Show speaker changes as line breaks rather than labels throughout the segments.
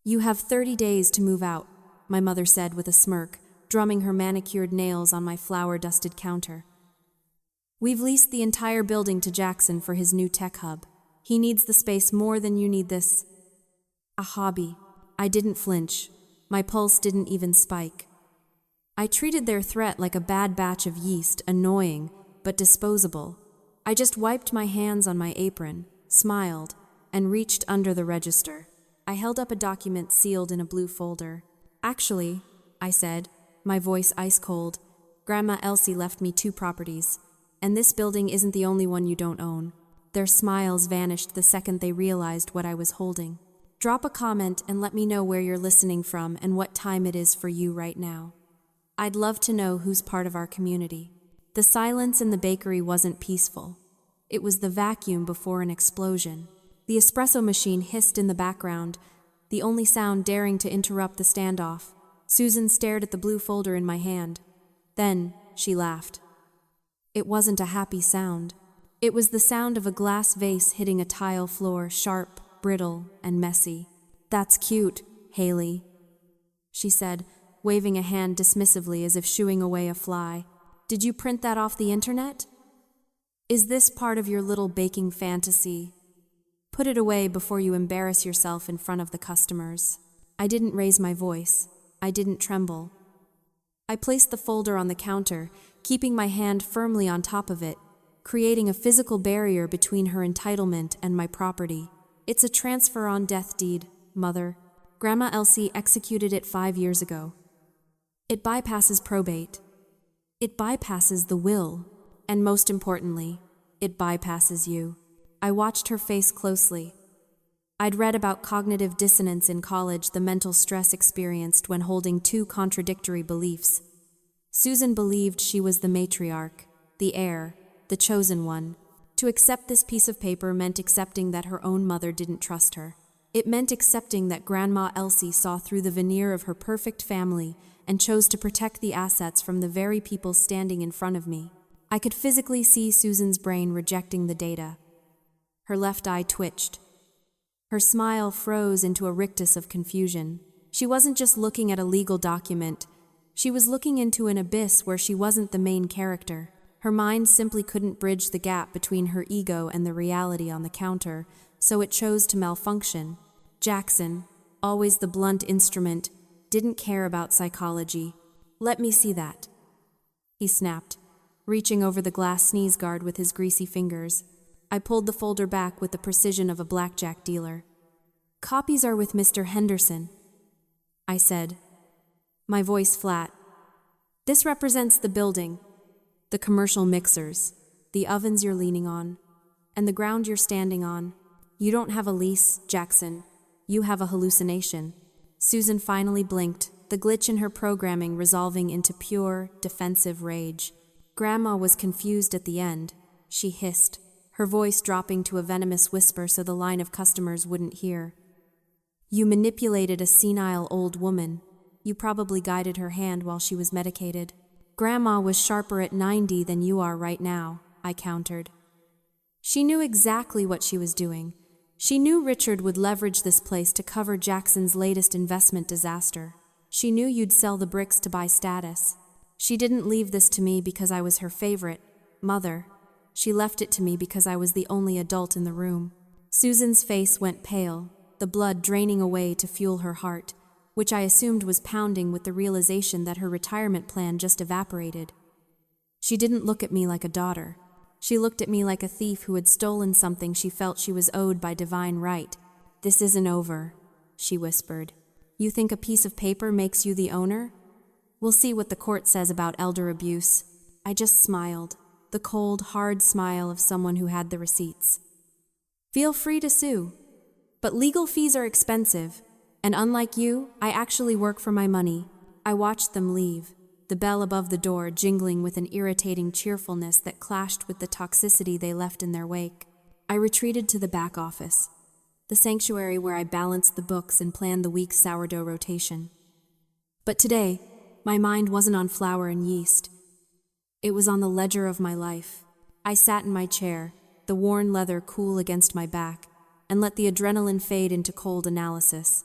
You have 30 days to move out, my mother said with a smirk, drumming her manicured nails on my flour-dusted counter. We've leased the entire building to Jackson for his new tech hub. He needs the space more than you need this. A hobby. I didn't flinch. My pulse didn't even spike. I treated their threat like a bad batch of yeast, annoying, but disposable. I just wiped my hands on my apron, smiled, and reached under the register. I held up a document sealed in a blue folder. Actually, I said, my voice ice cold, Grandma Elsie left me 2 properties, and this building isn't the only one you don't own. Their smiles vanished the second they realized what I was holding. Drop a comment and let me know where you're listening from and what time it is for you right now. I'd love to know who's part of our community. The silence in the bakery wasn't peaceful. It was the vacuum before an explosion. The espresso machine hissed in the background, the only sound daring to interrupt the standoff. Susan stared at the blue folder in my hand. Then she laughed. It wasn't a happy sound. It was the sound of a glass vase hitting a tile floor, sharp, brittle, and messy. That's cute, Haley, she said, waving a hand dismissively as if shooing away a fly. Did you print that off the internet? Is this part of your little baking fantasy? Put it away before you embarrass yourself in front of the customers. I didn't raise my voice. I didn't tremble. I placed the folder on the counter, keeping my hand firmly on top of it, creating a physical barrier between her entitlement and my property. It's a transfer on death deed, Mother. Grandma Elsie executed it 5 years ago. It bypasses probate. It bypasses the will. And most importantly, it bypasses you. I watched her face closely. I'd read about cognitive dissonance in college, the mental stress experienced when holding 2 contradictory beliefs. Susan believed she was the matriarch, the heir, the chosen one. To accept this piece of paper meant accepting that her own mother didn't trust her. It meant accepting that Grandma Elsie saw through the veneer of her perfect family and chose to protect the assets from the very people standing in front of me. I could physically see Susan's brain rejecting the data. Her left eye twitched. Her smile froze into a rictus of confusion. She wasn't just looking at a legal document. She was looking into an abyss where she wasn't the main character. Her mind simply couldn't bridge the gap between her ego and the reality on the counter, so it chose to malfunction. Jackson, always the blunt instrument, didn't care about psychology. Let me see that, he snapped, reaching over the glass sneeze guard with his greasy fingers. I pulled the folder back with the precision of a blackjack dealer. Copies are with Mr. Henderson, I said, my voice flat. This represents the building, the commercial mixers, the ovens you're leaning on, and the ground you're standing on. You don't have a lease, Jackson. You have a hallucination. Susan finally blinked, the glitch in her programming resolving into pure, defensive rage. Grandma was confused at the end. She hissed, her voice dropping to a venomous whisper so the line of customers wouldn't hear. You manipulated a senile old woman. You probably guided her hand while she was medicated. Grandma was sharper at 90 than you are right now, I countered. She knew exactly what she was doing. She knew Richard would leverage this place to cover Jackson's latest investment disaster. She knew you'd sell the bricks to buy status. She didn't leave this to me because I was her favorite, Mother. She left it to me because I was the only adult in the room. Susan's face went pale, the blood draining away to fuel her heart, which I assumed was pounding with the realization that her retirement plan just evaporated. She didn't look at me like a daughter. She looked at me like a thief who had stolen something she felt she was owed by divine right. This isn't over, she whispered. You think a piece of paper makes you the owner? We'll see what the court says about elder abuse. I just smiled, the cold, hard smile of someone who had the receipts. Feel free to sue. But legal fees are expensive, and unlike you, I actually work for my money. I watched them leave, the bell above the door jingling with an irritating cheerfulness that clashed with the toxicity they left in their wake. I retreated to the back office, the sanctuary where I balanced the books and planned the week's sourdough rotation. But today, my mind wasn't on flour and yeast. It was on the ledger of my life. I sat in my chair, the worn leather cool against my back, and let the adrenaline fade into cold analysis.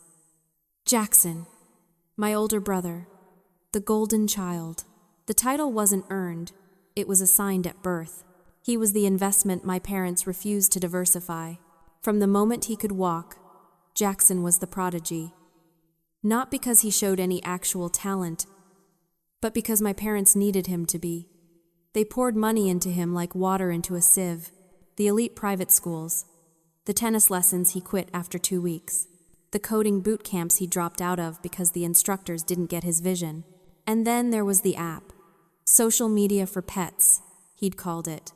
Jackson, my older brother, the golden child. The title wasn't earned, it was assigned at birth. He was the investment my parents refused to diversify. From the moment he could walk, Jackson was the prodigy. Not because he showed any actual talent, but because my parents needed him to be. They poured money into him like water into a sieve. The elite private schools, the tennis lessons he quit after 2 weeks, the coding boot camps he dropped out of because the instructors didn't get his vision. And then there was the app. Social media for pets, he'd called it.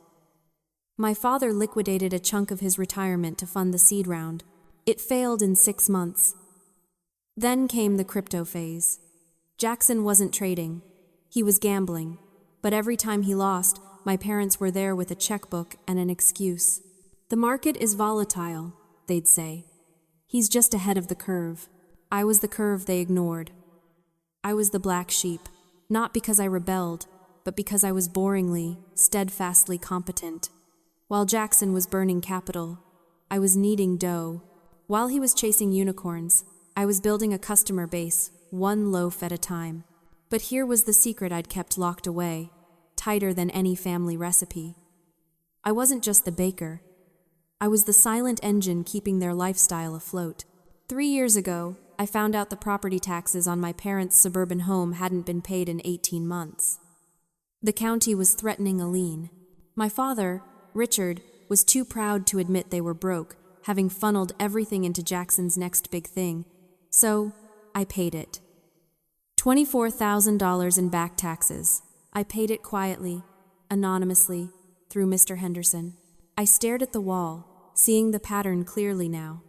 My father liquidated a chunk of his retirement to fund the seed round. It failed in 6 months. Then came the crypto phase. Jackson wasn't trading. He was gambling. But every time he lost, my parents were there with a checkbook and an excuse. The market is volatile, they'd say. He's just ahead of the curve. I was the curve they ignored. I was the black sheep, not because I rebelled, but because I was boringly, steadfastly competent. While Jackson was burning capital, I was kneading dough. While he was chasing unicorns, I was building a customer base, one loaf at a time. But here was the secret I'd kept locked away, tighter than any family recipe. I wasn't just the baker. I was the silent engine keeping their lifestyle afloat. 3 years ago, I found out the property taxes on my parents' suburban home hadn't been paid in 18 months. The county was threatening a lien. My father, Richard, was too proud to admit they were broke, having funneled everything into Jackson's next big thing. So, I paid it. $24,000 in back taxes. I paid it quietly, anonymously, through Mr. Henderson. I stared at the wall, seeing the pattern clearly now.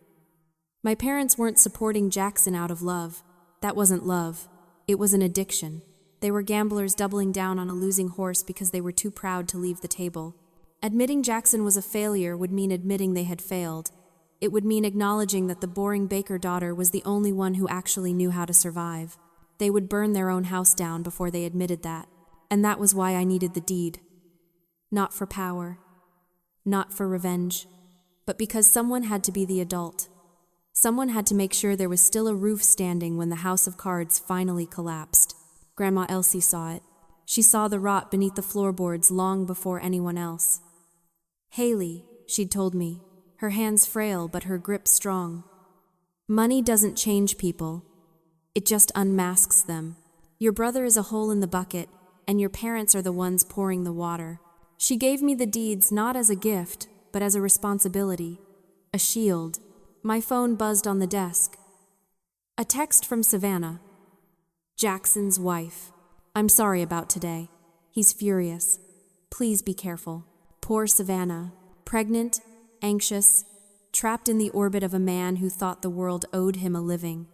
My parents weren't supporting Jackson out of love. That wasn't love. It was an addiction. They were gamblers doubling down on a losing horse because they were too proud to leave the table. Admitting Jackson was a failure would mean admitting they had failed. It would mean acknowledging that the boring baker daughter was the only one who actually knew how to survive. They would burn their own house down before they admitted that. And that was why I needed the deed. Not for power. Not for revenge. But because someone had to be the adult. Someone had to make sure there was still a roof standing when the house of cards finally collapsed. Grandma Elsie saw it. She saw the rot beneath the floorboards long before anyone else. Haley, she'd told me, her hands frail but her grip strong. Money doesn't change people. It just unmasks them. Your brother is a hole in the bucket, and your parents are the ones pouring the water. She gave me the deeds not as a gift, but as a responsibility, a shield. My phone buzzed on the desk. A text from Savannah. Jackson's wife. I'm sorry about today. He's furious. Please be careful. Poor Savannah. Pregnant, anxious, trapped in the orbit of a man who thought the world owed him a living.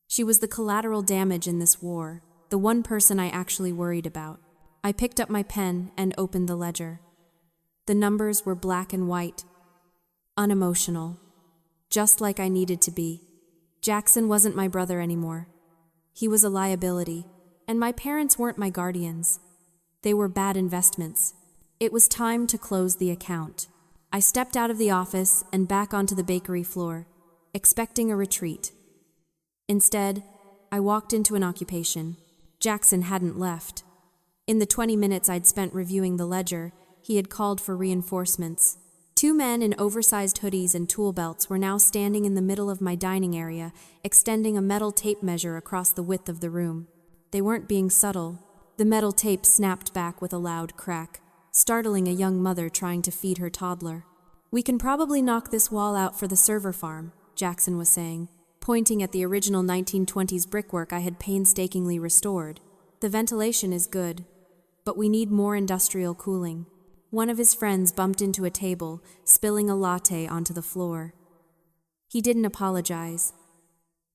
She was the collateral damage in this war, the one person I actually worried about. I picked up my pen and opened the ledger. The numbers were black and white, unemotional, just like I needed to be. Jackson wasn't my brother anymore. He was a liability, and my parents weren't my guardians. They were bad investments. It was time to close the account. I stepped out of the office and back onto the bakery floor, expecting a retreat. Instead, I walked into an occupation. Jackson hadn't left. In the 20 minutes I'd spent reviewing the ledger, he had called for reinforcements. 2 men in oversized hoodies and tool belts were now standing in the middle of my dining area, extending a metal tape measure across the width of the room. They weren't being subtle. The metal tape snapped back with a loud crack, startling a young mother trying to feed her toddler. We can probably knock this wall out for the server farm, Jackson was saying, pointing at the original 1920s brickwork I had painstakingly restored. The ventilation is good, but we need more industrial cooling. One of his friends bumped into a table, spilling a latte onto the floor. He didn't apologize.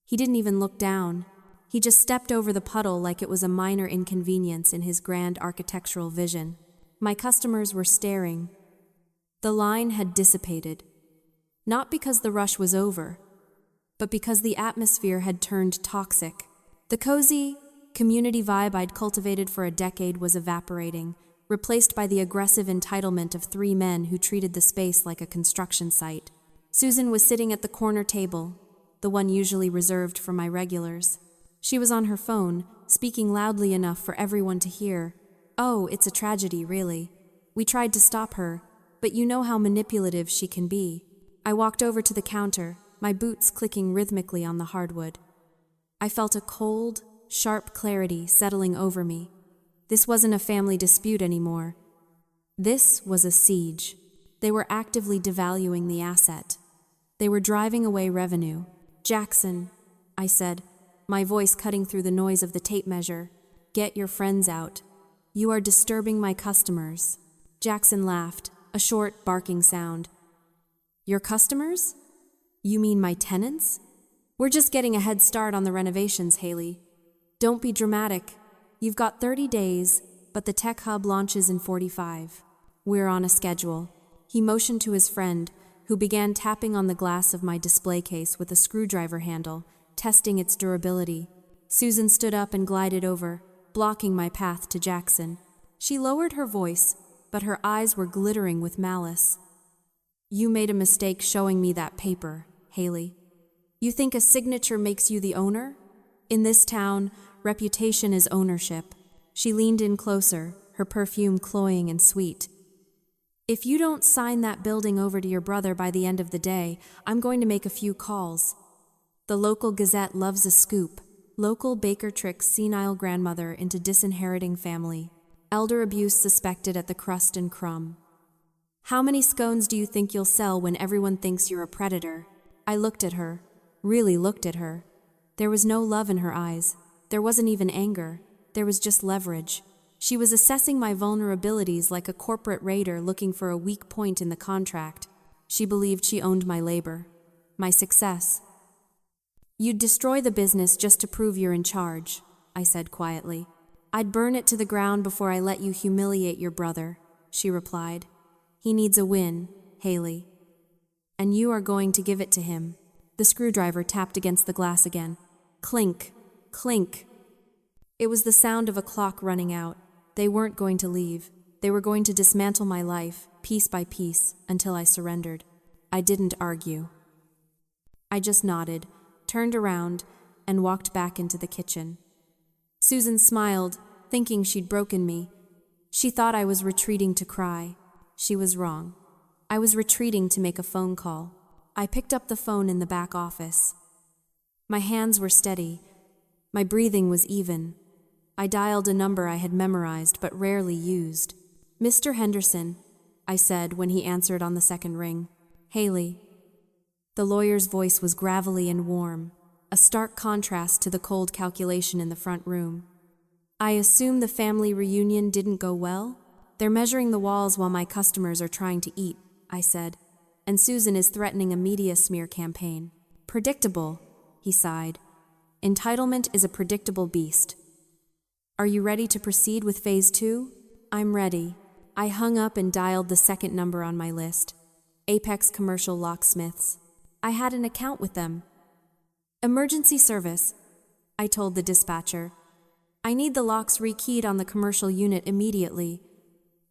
He didn't even look down. He just stepped over the puddle like it was a minor inconvenience in his grand architectural vision. My customers were staring. The line had dissipated. Not because the rush was over, but because the atmosphere had turned toxic. The cozy, community vibe I'd cultivated for a decade was evaporating, replaced by the aggressive entitlement of 3 men who treated the space like a construction site. Susan was sitting at the corner table, the one usually reserved for my regulars. She was on her phone, speaking loudly enough for everyone to hear. Oh, it's a tragedy, really. We tried to stop her, but you know how manipulative she can be. I walked over to the counter, my boots clicking rhythmically on the hardwood. I felt a cold, sharp clarity settling over me. This wasn't a family dispute anymore. This was a siege. They were actively devaluing the asset. They were driving away revenue. "Jackson," I said, my voice cutting through the noise of the tape measure, "get your friends out. You are disturbing my customers." Jackson laughed, a short, barking sound. "Your customers? You mean my tenants? We're just getting a head start on the renovations, Haley. Don't be dramatic. You've got 30 days, but the tech hub launches in 45. We're on a schedule." He motioned to his friend, who began tapping on the glass of my display case with a screwdriver handle, testing its durability. Susan stood up and glided over, blocking my path to Jackson. She lowered her voice, but her eyes were glittering with malice. "You made a mistake showing me that paper, Haley. You think a signature makes you the owner? In this town, reputation is ownership." She leaned in closer, her perfume cloying and sweet. "If you don't sign that building over to your brother by the end of the day, I'm going to make a few calls. The local Gazette loves a scoop. Local baker tricks senile grandmother into disinheriting family. Elder abuse suspected at the crust and crumb. How many scones do you think you'll sell when everyone thinks you're a predator?" I looked at her, really looked at her. There was no love in her eyes. There wasn't even anger. There was just leverage. She was assessing my vulnerabilities like a corporate raider looking for a weak point in the contract. She believed she owned my labor, my success. "You'd destroy the business just to prove you're in charge," I said quietly. "I'd burn it to the ground before I let you humiliate your brother," she replied. "He needs a win, Haley. And you are going to give it to him." The screwdriver tapped against the glass again. Clink, clink. It was the sound of a clock running out. They weren't going to leave. They were going to dismantle my life, piece by piece, until I surrendered. I didn't argue. I just nodded, turned around, and walked back into the kitchen. Susan smiled, thinking she'd broken me. She thought I was retreating to cry. She was wrong. I was retreating to make a phone call. I picked up the phone in the back office. My hands were steady. My breathing was even. I dialed a number I had memorized but rarely used. "Mr. Henderson," I said when he answered on the second ring. "Haley." The lawyer's voice was gravelly and warm, a stark contrast to the cold calculation in the front room. "I assume the family reunion didn't go well? They're measuring the walls while my customers are trying to eat," I said, "and Susan is threatening a media smear campaign." "Predictable," he sighed. "Entitlement is a predictable beast. Are you ready to proceed with phase 2? "I'm ready." I hung up and dialed the second number on my list. Apex Commercial Locksmiths. I had an account with them. "Emergency service," I told the dispatcher. "I need the locks rekeyed on the commercial unit immediately,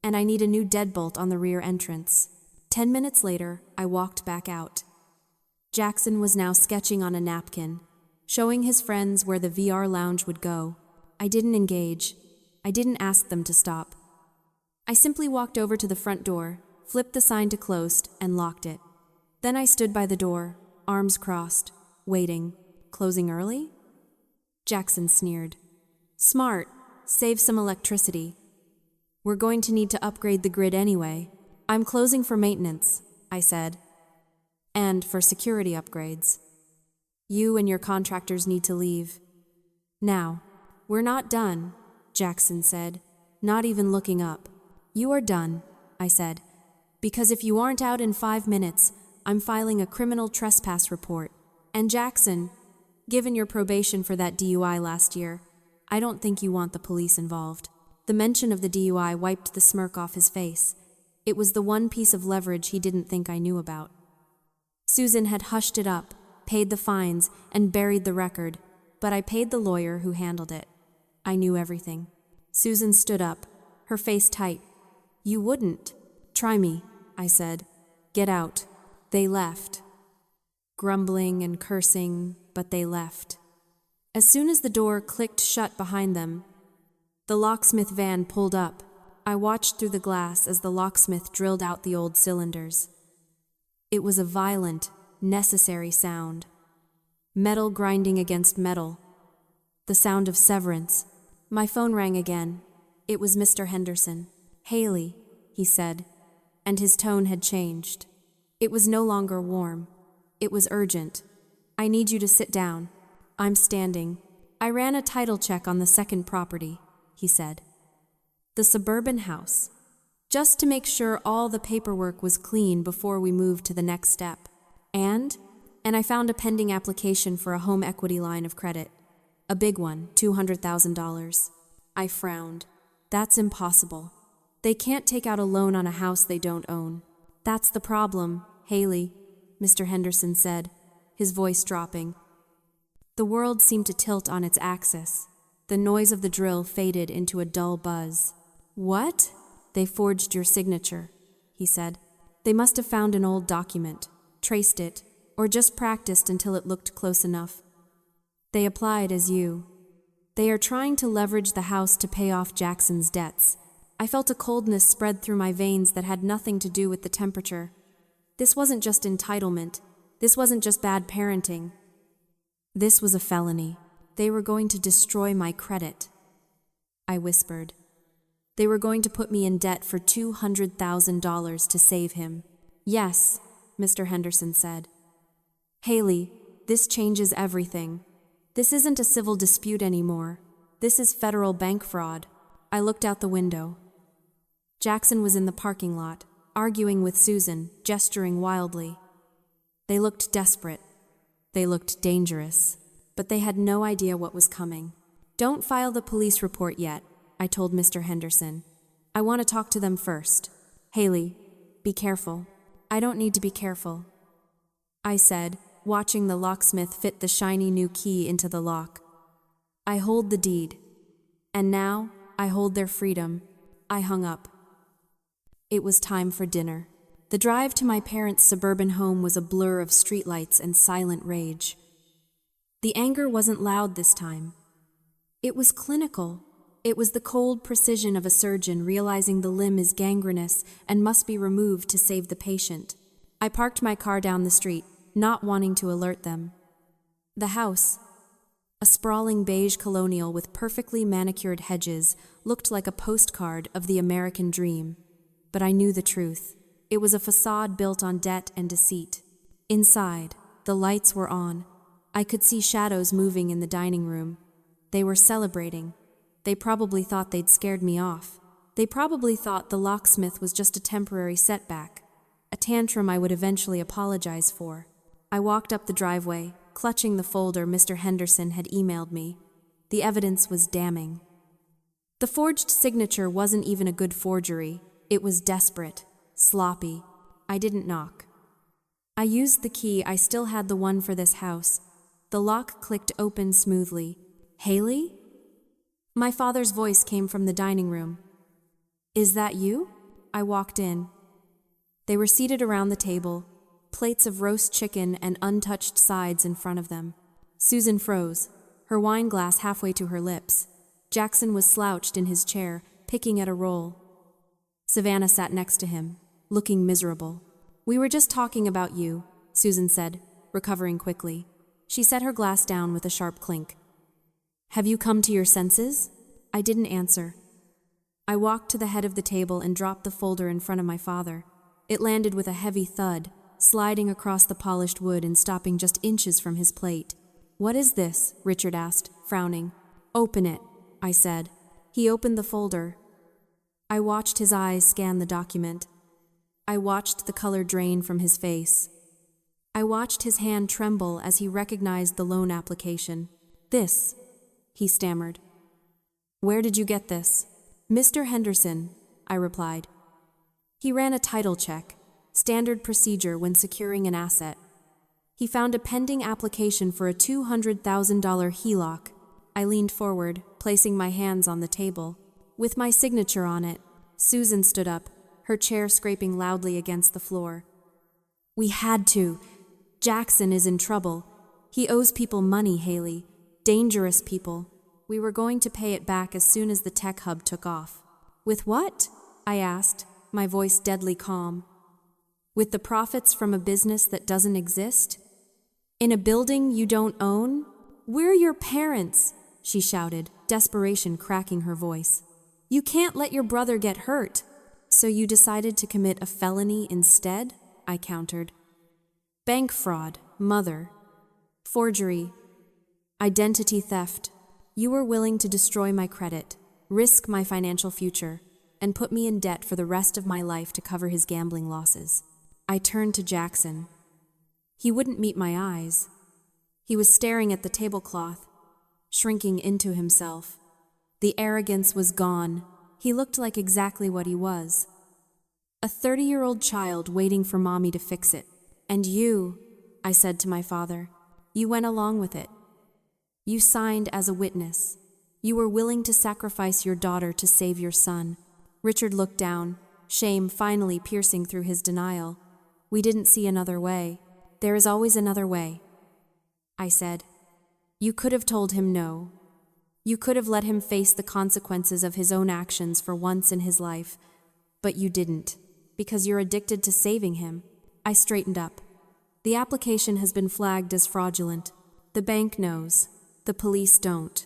and I need a new deadbolt on the rear entrance." 10 minutes later, I walked back out. Jackson was now sketching on a napkin, showing his friends where the VR lounge would go. I didn't engage. I didn't ask them to stop. I simply walked over to the front door, flipped the sign to closed, and locked it. Then I stood by the door, arms crossed, waiting. "Closing early?" Jackson sneered. "Smart. Save some electricity. We're going to need to upgrade the grid anyway." "I'm closing for maintenance," I said. "And for security upgrades. You and your contractors need to leave. Now." "We're not done," Jackson said, not even looking up. "You are done," I said, "because if you aren't out in 5 minutes, I'm filing a criminal trespass report. And Jackson, given your probation for that DUI last year, I don't think you want the police involved." The mention of the DUI wiped the smirk off his face. It was the one piece of leverage he didn't think I knew about. Susan had hushed it up, paid the fines, and buried the record, but I paid the lawyer who handled it. I knew everything. Susan stood up, her face tight. "You wouldn't." "Try me," I said. "Get out." They left. grumbling and cursing, but they left. As soon as the door clicked shut behind them, the locksmith van pulled up. I watched through the glass as the locksmith drilled out the old cylinders. It was a violent, necessary sound. Metal grinding against metal. The sound of severance. My phone rang again. It was Mr. Henderson. "Haley," he said, and his tone had changed. It was no longer warm. It was urgent. "I need you to sit down." I'm standing. "I ran a title check on the second property," he said. "The suburban house. Just to make sure all the paperwork was clean before we moved to the next step. And I found a pending application for a home equity line of credit. A big one, $200,000. I frowned. "That's impossible. They can't take out a loan on a house they don't own." "That's the problem, Haley," Mr. Henderson said, his voice dropping. The world seemed to tilt on its axis. The noise of the drill faded into a dull buzz. "What?" "They forged your signature," he said. "They must have found an old document, traced it, or just practiced until it looked close enough. They applied as you. They are trying to leverage the house to pay off Jackson's debts." I felt a coldness spread through my veins that had nothing to do with the temperature. This wasn't just entitlement. This wasn't just bad parenting. This was a felony. They were going to destroy my credit. I whispered. They were going to put me in debt for $200,000 to save him. "Yes," Mr. Henderson said. "Haley, this changes everything. This isn't a civil dispute anymore. This is federal bank fraud." I looked out the window. Jackson was in the parking lot, arguing with Susan, gesturing wildly. They looked desperate. They looked dangerous, but they had no idea what was coming. "Don't file the police report yet," I told Mr. Henderson. "I want to talk to them first. Haley, be careful." "I don't need to be careful," I said, watching the locksmith fit the shiny new key into the lock. "I hold the deed. And now, I hold their freedom." I hung up. It was time for dinner. The drive to my parents' suburban home was a blur of streetlights and silent rage. The anger wasn't loud this time. It was clinical. It was the cold precision of a surgeon realizing the limb is gangrenous and must be removed to save the patient. I parked my car down the street, not wanting to alert them. The house, a sprawling beige colonial with perfectly manicured hedges, looked like a postcard of the American dream. But I knew the truth. It was a facade built on debt and deceit. Inside, the lights were on. I could see shadows moving in the dining room. They were celebrating. They probably thought they'd scared me off. They probably thought the locksmith was just a temporary setback, a tantrum I would eventually apologize for. I walked up the driveway, clutching the folder Mr. Henderson had emailed me. The evidence was damning. The forged signature wasn't even a good forgery. It was desperate, sloppy. I didn't knock. I used the key. I still had the one for this house. The lock clicked open smoothly. "Haley?" My father's voice came from the dining room. "Is that you?" I walked in. They were seated around the table, plates of roast chicken and untouched sides in front of them. Susan froze, her wine glass halfway to her lips. Jackson was slouched in his chair, picking at a roll. Savannah sat next to him, looking miserable. "We were just talking about you," Susan said, recovering quickly. She set her glass down with a sharp clink. "Have you come to your senses?" I didn't answer. I walked to the head of the table and dropped the folder in front of my father. It landed with a heavy thud, sliding across the polished wood and stopping just inches from his plate. "What is this?" Richard asked, frowning. "Open it," I said. He opened the folder. I watched his eyes scan the document. I watched the color drain from his face. I watched his hand tremble as he recognized the loan application. "This," he stammered. "Where did you get this?" "Mr. Henderson," I replied. He ran a title check, standard procedure when securing an asset. He found a pending application for a $200,000 HELOC. I leaned forward, placing my hands on the table. With my signature on it, Susan stood up, her chair scraping loudly against the floor. "We had to. Jackson is in trouble. He owes people money, Haley. Dangerous people. We were going to pay it back as soon as the tech hub took off. With what? I asked, my voice deadly calm. With the profits from a business that doesn't exist? In a building you don't own? We're your parents, she shouted, desperation cracking her voice. You can't let your brother get hurt. So you decided to commit a felony instead? I countered. Bank fraud, mother. Forgery. Identity theft. You were willing to destroy my credit, risk my financial future, and put me in debt for the rest of my life to cover his gambling losses. I turned to Jackson. He wouldn't meet my eyes. He was staring at the tablecloth, shrinking into himself. The arrogance was gone. He looked like exactly what he was. A 30-year-old child waiting for mommy to fix it. And you, I said to my father, you went along with it. You signed as a witness. You were willing to sacrifice your daughter to save your son. Richard looked down, shame finally piercing through his denial. We didn't see another way. There is always another way. I said, you could have told him no. You could have let him face the consequences of his own actions for once in his life, but you didn't, because you're addicted to saving him. I straightened up. The application has been flagged as fraudulent. The bank knows. The police don't.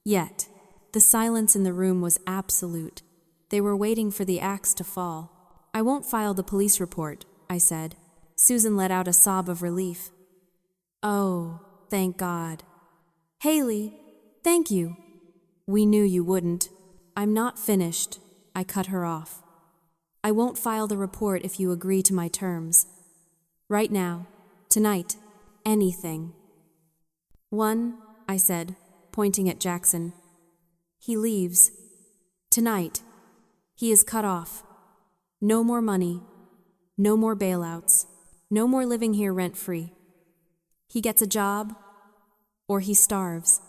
Yet, the silence in the room was absolute. They were waiting for the axe to fall. I won't file the police report, I said. Susan let out a sob of relief. Oh, thank God. Haley, thank you. We knew you wouldn't. I'm not finished. I cut her off. I won't file the report if you agree to my terms. Right now, tonight, anything. One, I said, pointing at Jackson. He leaves. Tonight. He is cut off. No more money. No more bailouts. No more living here rent-free. He gets a job, or he starves.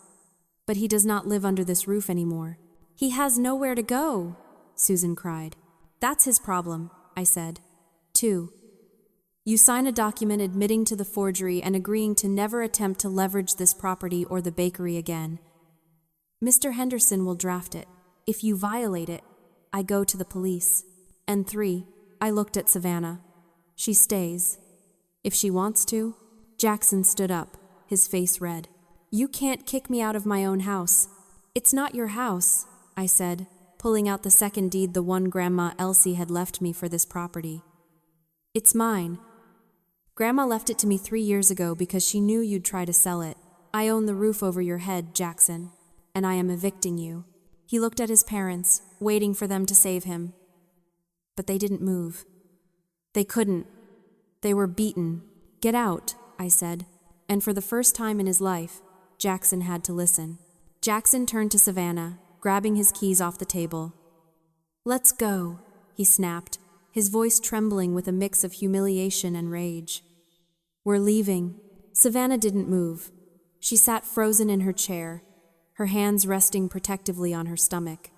But he does not live under this roof anymore. He has nowhere to go, Susan cried. That's his problem, I said. 2. You sign a document admitting to the forgery and agreeing to never attempt to leverage this property or the bakery again. Mr. Henderson will draft it. If you violate it, I go to the police. And 3, I looked at Savannah. She stays. If she wants to. Jackson stood up, his face red. You can't kick me out of my own house. It's not your house, I said, pulling out the second deed the one Grandma Elsie had left me for this property. It's mine. Grandma left it to me 3 years ago because she knew you'd try to sell it. I own the roof over your head, Jackson, and I am evicting you. He looked at his parents, waiting for them to save him. But they didn't move. They couldn't. They were beaten. Get out, I said, and for the first time in his life, Jackson had to listen. Jackson turned to Savannah, grabbing his keys off the table. Let's go, he snapped, his voice trembling with a mix of humiliation and rage. We're leaving. Savannah didn't move. She sat frozen in her chair, her hands resting protectively on her stomach.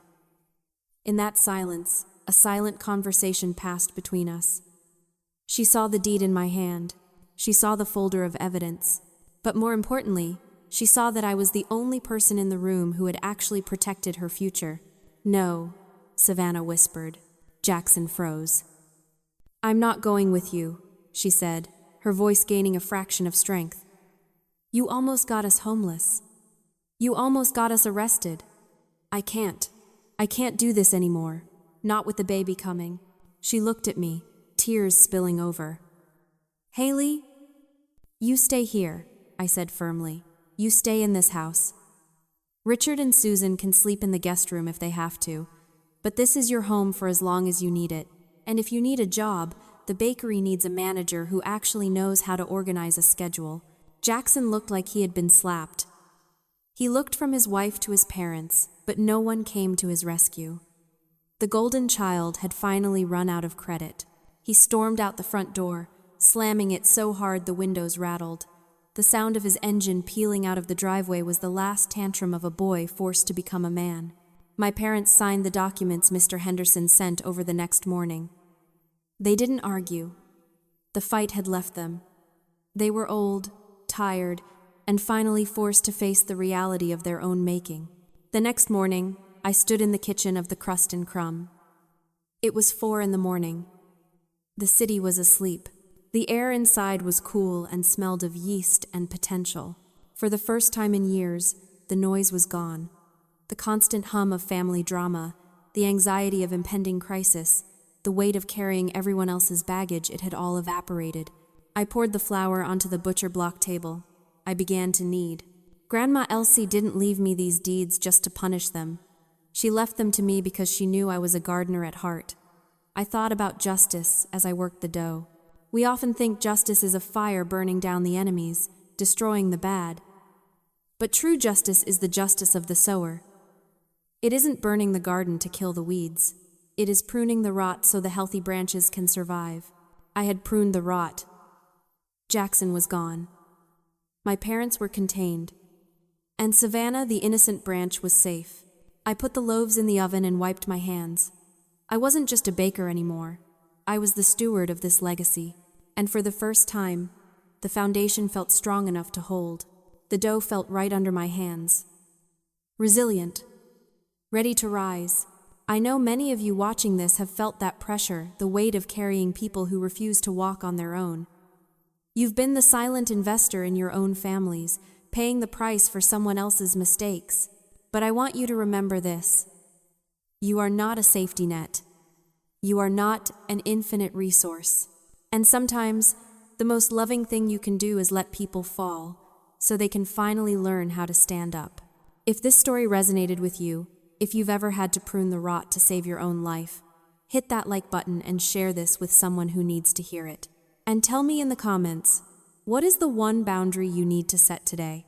In that silence, a silent conversation passed between us. She saw the deed in my hand. She saw the folder of evidence. But more importantly, she saw that I was the only person in the room who had actually protected her future. No, Savannah whispered. Jackson froze. I'm not going with you, she said, her voice gaining a fraction of strength. You almost got us homeless. You almost got us arrested. I can't do this anymore. Not with the baby coming. She looked at me, tears spilling over. Haley, you stay here, I said firmly. You stay in this house. Richard and Susan can sleep in the guest room if they have to, but this is your home for as long as you need it. And if you need a job, the bakery needs a manager who actually knows how to organize a schedule. Jackson looked like he had been slapped. He looked from his wife to his parents, but no one came to his rescue. The golden child had finally run out of credit. He stormed out the front door, slamming it so hard the windows rattled. The sound of his engine peeling out of the driveway was the last tantrum of a boy forced to become a man. My parents signed the documents Mr. Henderson sent over the next morning. They didn't argue. The fight had left them. They were old, tired, and finally forced to face the reality of their own making. The next morning, I stood in the kitchen of the Crust and Crumb. It was 4 a.m. The city was asleep. The air inside was cool and smelled of yeast and potential. For the first time in years, the noise was gone. The constant hum of family drama, the anxiety of impending crisis, the weight of carrying everyone else's baggage, it had all evaporated. I poured the flour onto the butcher block table. I began to knead. Grandma Elsie didn't leave me these deeds just to punish them. She left them to me because she knew I was a gardener at heart. I thought about justice as I worked the dough. We often think justice is a fire burning down the enemies, destroying the bad. But true justice is the justice of the sower. It isn't burning the garden to kill the weeds. It is pruning the rot so the healthy branches can survive. I had pruned the rot. Jackson was gone. My parents were contained. And Savannah, the innocent branch, was safe. I put the loaves in the oven and wiped my hands. I wasn't just a baker anymore. I was the steward of this legacy. And for the first time, the foundation felt strong enough to hold. The dough felt right under my hands. Resilient. Ready to rise. I know many of you watching this have felt that pressure, the weight of carrying people who refuse to walk on their own. You've been the silent investor in your own families, paying the price for someone else's mistakes. But I want you to remember this. You are not a safety net. You are not an infinite resource. And sometimes, the most loving thing you can do is let people fall, so they can finally learn how to stand up. If this story resonated with you, if you've ever had to prune the rot to save your own life, hit that like button and share this with someone who needs to hear it. And tell me in the comments, what is the one boundary you need to set today?